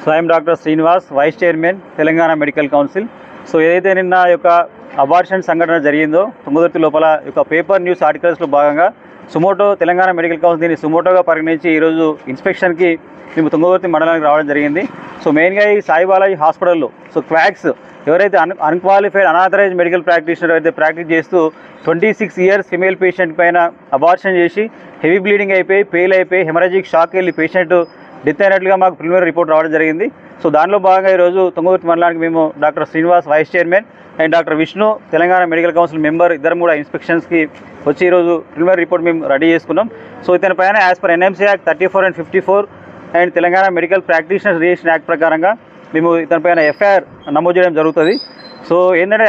So I'm doctor Srinivas, vice chairman Telangana medical council. So ఏదైతే నిన్న యొక్క అబార్షన్ సంఘటన జరిగిందో తుంగతుర్తి లోపల యొక్క పేపర్ న్యూస్ ఆర్టికల్స్లో భాగంగా సుమోటో తెలంగాణ మెడికల్ కౌన్సిల్ దీన్ని సుమోటోగా పరిగణించి ఈరోజు ఇన్స్పెక్షన్కి మేము తుంగతుర్తి మండలానికి రావడం జరిగింది. సో మెయిన్గా ఈ సాయి బాలాజీ హాస్పిటల్లో సో క్వాక్స్ ఎవరైతే అన్క్వాలిఫైడ్ అనాథరైజ్ మెడికల్ ప్రాక్టీషనర్ అయితే ప్రాక్టీస్ చేస్తూ 26 ఇయర్స్ ఫిమేల్ పేషెంట్ పైన అబార్షన్ చేసి హెవీ బ్లీడింగ్ అయిపోయి పెయిల్ అయిపోయి హెమరాజిక్ షాక్ వెళ్ళి పేషెంట్ డెత్ అయినట్లుగా మాకు ప్రిలిమినరీ రిపోర్ట్ రావడం జరిగింది. సో దానిలో భాగంగా ఈరోజు తుంగతుర్తి మండలానికి మేము doctor Srinivas vice chairman and doctor Vishnu Telangana medical council member ఇద్దరం కూడా ఇన్స్పెక్షన్స్కి వచ్చి ఈరోజు ప్రిలిమినరీ రిపోర్ట్ మేము రెడీ చేసుకున్నాం. సో ఇతని పైన as per NMC act 34 and 54 and Telangana medical practitioners registration act ప్రకారంగా మేము ఇతని పైన ఎఫ్ఐఆర్ నమోదు చేయడం జరుగుతుంది. సో ఏంటంటే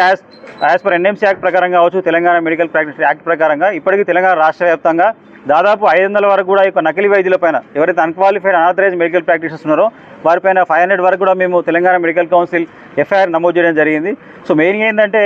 యాజ్ పర్ ఎన్ఎంసీ యాక్ట్ ప్రకారం కావచ్చు, తెలంగాణ మెడికల్ ప్రాక్టీస్ యాక్ట్ ప్రకారంగా ఇప్పటికీ తెలంగాణ రాష్ట్ర వ్యాప్తంగా దాదాపు 500 వరకు కూడా ఈ నకిలీ వైద్యులపైన ఎవరైతే అన్క్వాలిఫైడ్ అనాథరైజ్ మెడికల్ ప్రాక్టీషనర్స్ ఉన్నారో వారిపైన 500 వరకు కూడా మేము తెలంగాణ మెడికల్ కౌన్సిల్ ఎఫ్ఐఆర్ నమోదు చేయడం జరిగింది. సో మెయిన్గా ఏంటంటే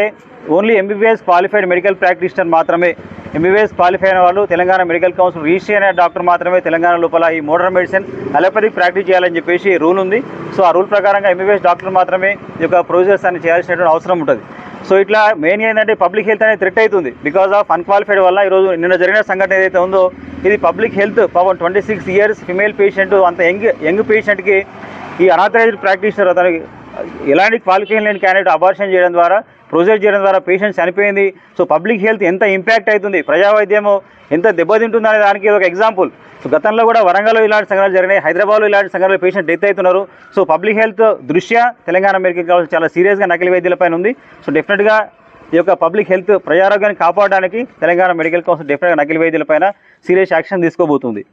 only MBBS qualified medical practitioner మాత్రమే, ఎంబీబీఎస్ క్వాలిఫై అయిన వాళ్ళు తెలంగాణ మెడికల్ కౌన్సిల్ రిజిస్టర్ అయిన డాక్టర్ మాత్రమే తెలంగాణ లోపల ఈ మోడర్న్ మెడిసిన్ అలోపతిక్ ప్రాక్టీస్ చేయాలని చెప్పేసి రూల్ ఉంది. సో ఆ రూల్ ప్రకారంగా ఎంబీబీఎస్ డాక్టర్ మాత్రమే ఈ యొక్క ప్రొసీజర్స్ అన్ని చేయాల్సినటువంటి అవసరం ఉంటుంది. సో ఇట్లా మెయిన్గా ఏంటంటే పబ్లిక్ హెల్త్ అనేది థ్రెట్ అవుతుంది బికాజ్ ఆఫ్ అన్క్వాలిఫైడ్ వల్ల. ఈరోజు నిన్న జరిగిన సంఘటన ఏదైతే ఉందో ఇది పబ్లిక్ హెల్త్ పాపం 26 ఇయర్స్ ఫిమేల్ పేషెంట్, అంత యంగ్ పేషెంట్కి ఈ అనాథరైజ్డ్ ప్రాక్టీషనర్ అతనికి ఎలాంటి క్వాలిఫికేషన్ లేని క్యాండిడేట్ అబార్షన్ చేయడం ద్వారా ప్రొసీజర్ చేయడం ద్వారా పేషెంట్ చనిపోయింది. సో పబ్లిక్ హెల్త్ ఎంత ఇంపాక్ట్ అవుతుంది, ప్రజావైద్యము ఎంత దెబ్బతింటుంది అనే దానికి ఒక ఎగ్జాంపుల్. సో గతంలో కూడా వరంగల్లో ఇలాంటి సంఘటనలు జరిగినాయి, హైదరాబాద్లో ఇలాంటి సంఘటనలు పేషెంట్ డెత్ అవుతున్నారు. సో పబ్లిక్ హెల్త్ దృష్ట్యా తెలంగాణ మెడికల్ కౌన్సిల్ చాలా సీరియస్గా నకిలీ వైద్యులపైన ఉంది. సో డెఫినెట్గా ఈ యొక్క పబ్లిక్ హెల్త్ ప్రజారోగ్యాన్ని కాపాడడానికి తెలంగాణ మెడికల్ కౌన్సిల్ డెఫినెట్గా నకిలీ వైద్యులపైన సీరియస్ యాక్షన్ తీసుకోబోతుంది.